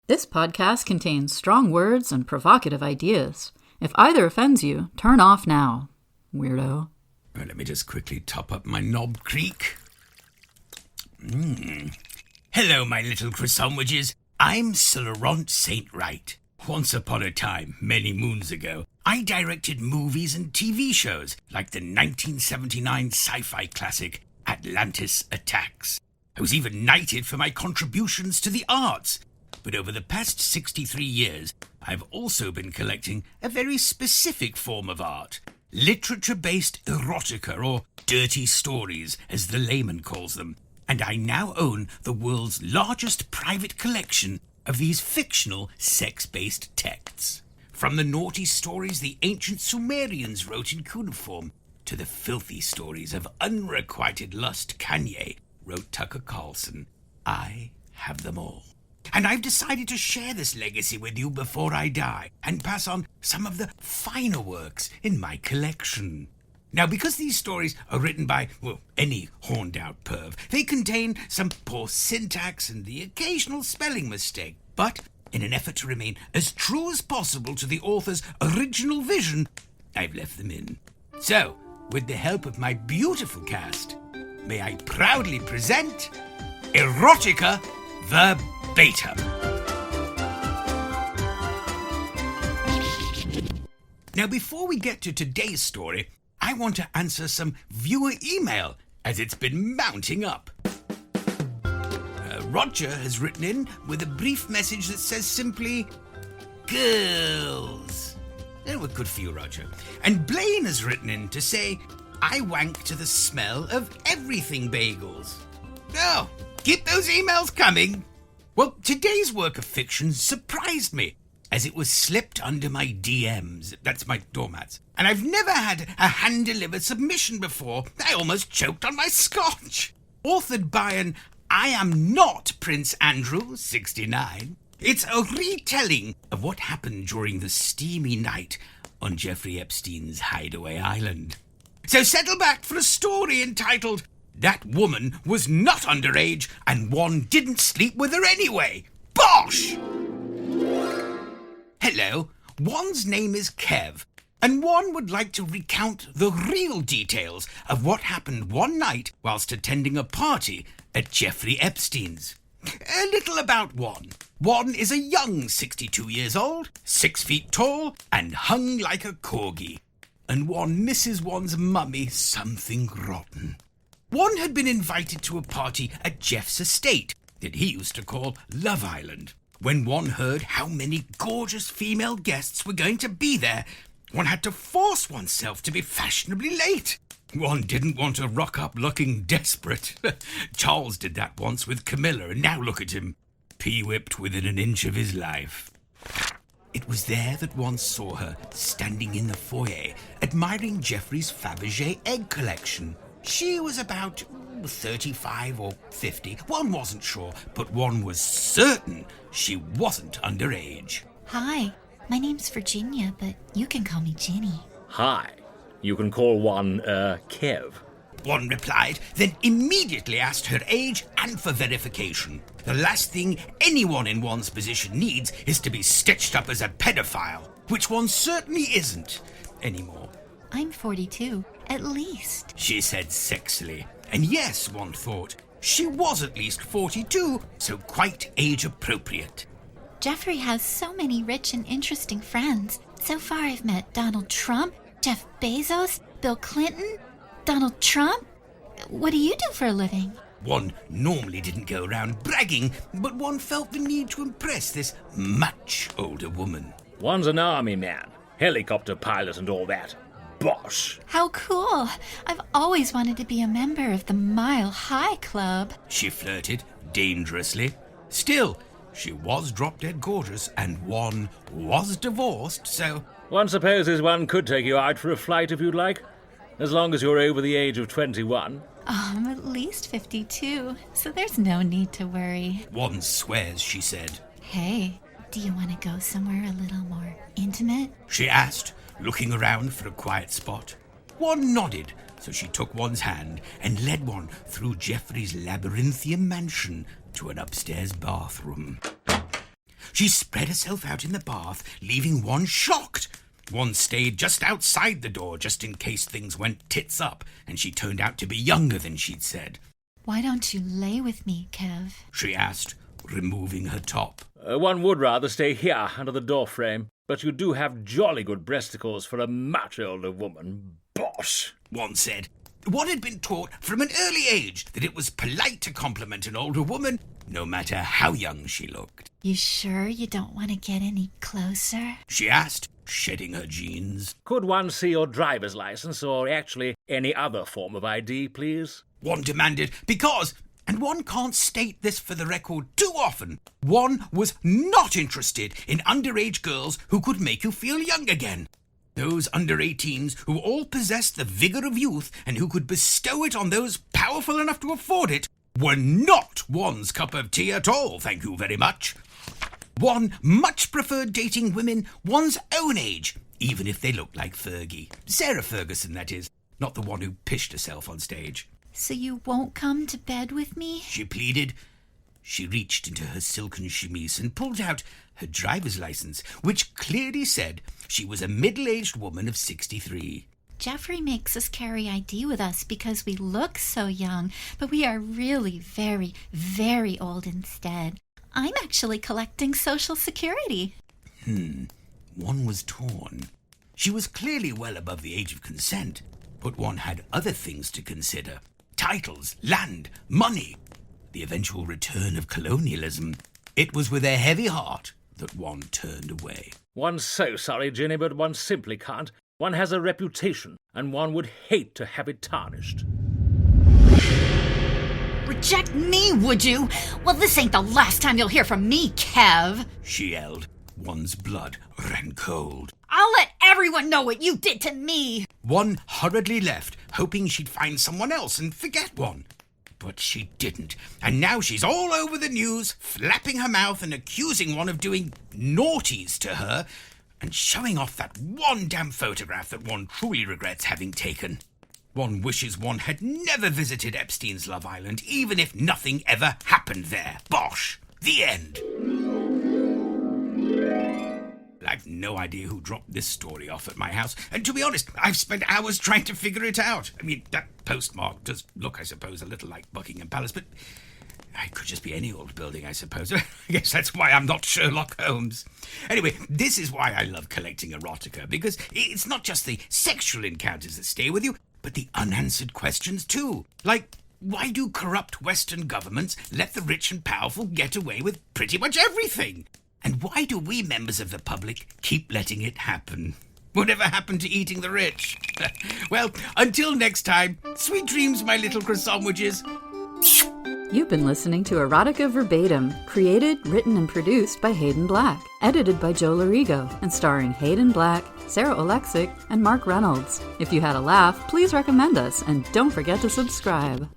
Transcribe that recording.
This podcast contains strong words and provocative ideas. If either offends you, turn off now, weirdo. Let me just quickly top up my Knob Creek. Hello, my little croissant-widges. I'm Sir Laurent St. Wright. Once upon a time, many moons ago, I directed movies and TV shows like the 1979 sci-fi classic Atlantis Attacks. I was even knighted for my contributions to the arts. But over the past 63 years, I've also been collecting a very specific form of art. Literature-based erotica, or dirty stories, as the layman calls them. And I now own the world's largest private collection of these fictional sex-based texts. From the naughty stories the ancient Sumerians wrote in cuneiform, to the filthy stories of unrequited lust Kanye wrote Tucker Carlson, I have them all. And I've decided to share this legacy with you before I die and pass on some of the finer works in my collection. Now, because these stories are written by, any horned-out perv, they contain some poor syntax and the occasional spelling mistake. But, in an effort to remain as true as possible to the author's original vision, I've left them in. So, with the help of my beautiful cast, may I proudly present Erotica Verbatim. Now, before we get to today's story, I want to answer some viewer email, as it's been mounting up. Roger has written in with a brief message that says simply, girls. Good for you, Roger. And Blaine has written in to say, I wank to the smell of everything bagels. Oh, keep those emails coming. Well, today's work of fiction surprised me, as it was slipped under my DMs. That's my doormats. And I've never had a hand-delivered submission before. I almost choked on my scotch. Authored by an I am not Prince Andrew, 69. It's a retelling of what happened during the steamy night on Jeffery Epstein's hideaway island. So settle back for a story entitled, That Woman Was Not Underage and One Didn't Sleep With Her Anyway. Bosh! Hello, one's name is Kev, and one would like to recount the real details of what happened one night whilst attending a party at Jeffery Epstein's. A little about one. One is a young 62 years old, 6 feet tall, and hung like a corgi. And one misses one's mummy something rotten. One had been invited to a party at Jeff's estate that he used to call Love Island. When one heard how many gorgeous female guests were going to be there, one had to force oneself to be fashionably late. One didn't want to rock up looking desperate. Charles did that once with Camilla, and now look at him, pee-whipped within an inch of his life. It was there that one saw her, standing in the foyer, admiring Jeffrey's Fabergé egg collection. She was about 35 or 50. One wasn't sure, but one was certain she wasn't underage. Hi, my name's Virginia, but you can call me Ginny. Hi, you can call one, Kev. One replied, then immediately asked her age and for verification. The last thing anyone in one's position needs is to be stitched up as a pedophile, which one certainly isn't anymore. I'm 42, at least, she said sexily. And yes, one thought, she was at least 42, so quite age-appropriate. Jeffrey has so many rich and interesting friends. So far I've met Donald Trump, Jeff Bezos, Bill Clinton. Donald Trump? What do you do for a living? One normally didn't go around bragging, but one felt the need to impress this much older woman. One's an army man, helicopter pilot and all that. Bosh! How cool! I've always wanted to be a member of the Mile High Club. She flirted dangerously. Still, she was drop-dead gorgeous, and one was divorced, so... One supposes one could take you out for a flight if you'd like, as long as you're over the age of 21. Oh, I'm at least 52, so there's no need to worry. One swears, she said. Hey, do you want to go somewhere a little more intimate? She asked, looking around for a quiet spot. One nodded, so she took one's hand and led one through Jeffrey's labyrinthian mansion to an upstairs bathroom. She spread herself out in the bath, leaving one shocked. One stayed just outside the door, just in case things went tits up, and she turned out to be younger than she'd said. Why don't you lay with me, Kev? She asked, removing her top. One would rather stay here under the doorframe, but you do have jolly good breasticles for a much older woman. Bosh! One said. One had been taught from an early age that it was polite to compliment an older woman, no matter how young she looked. You sure you don't want to get any closer? She asked, shedding her jeans. Could one see your driver's license, or actually any other form of ID, please? One demanded, because, and one can't state this for the record too often, one was not interested in underage girls who could make you feel young again. Those under 18s who all possessed the vigour of youth and who could bestow it on those powerful enough to afford it were not one's cup of tea at all, thank you very much. One much preferred dating women one's own age, even if they looked like Fergie. Sarah Ferguson, that is, not the one who pissed herself on stage. So you won't come to bed with me? She pleaded. She reached into her silken chemise and pulled out her driver's license, which clearly said she was a middle-aged woman of 63. Jeffrey makes us carry ID with us because we look so young, but we are really very, very old instead. I'm actually collecting Social Security. One was torn. She was clearly well above the age of consent, but one had other things to consider. Titles, land, money, the eventual return of colonialism. It was with a heavy heart that one turned away. One's so sorry, Ginny, but one simply can't. One has a reputation, and one would hate to have it tarnished. Reject me, would you? Well, this ain't the last time you'll hear from me, Kev. She yelled. One's blood ran cold. I'll let everyone know what you did to me. One hurriedly left, hoping she'd find someone else and forget one. But she didn't, and now she's all over the news, flapping her mouth and accusing one of doing naughties to her, and showing off that one damn photograph that one truly regrets having taken. One wishes one had never visited Epstein's Love Island, even if nothing ever happened there. Bosh! The end. I've no idea who dropped this story off at my house, and to be honest, I've spent hours trying to figure it out. I mean, that postmark does look, I suppose, a little like Buckingham Palace, but it could just be any old building, I suppose. I guess that's why I'm not Sherlock Holmes. Anyway, this is why I love collecting erotica, because it's not just the sexual encounters that stay with you, but the unanswered questions too. Like, why do corrupt Western governments let the rich and powerful get away with pretty much everything? And why do we members of the public keep letting it happen? Whatever happened to eating the rich? Well, until next time, sweet dreams, my little croissantwiches. You've been listening to Erotica Verbatim, created, written, and produced by Hayden Black, edited by Joe Larigo, and starring Hayden Black, Sarah Oleksic, and Mark Reynolds. If you had a laugh, please recommend us, and don't forget to subscribe.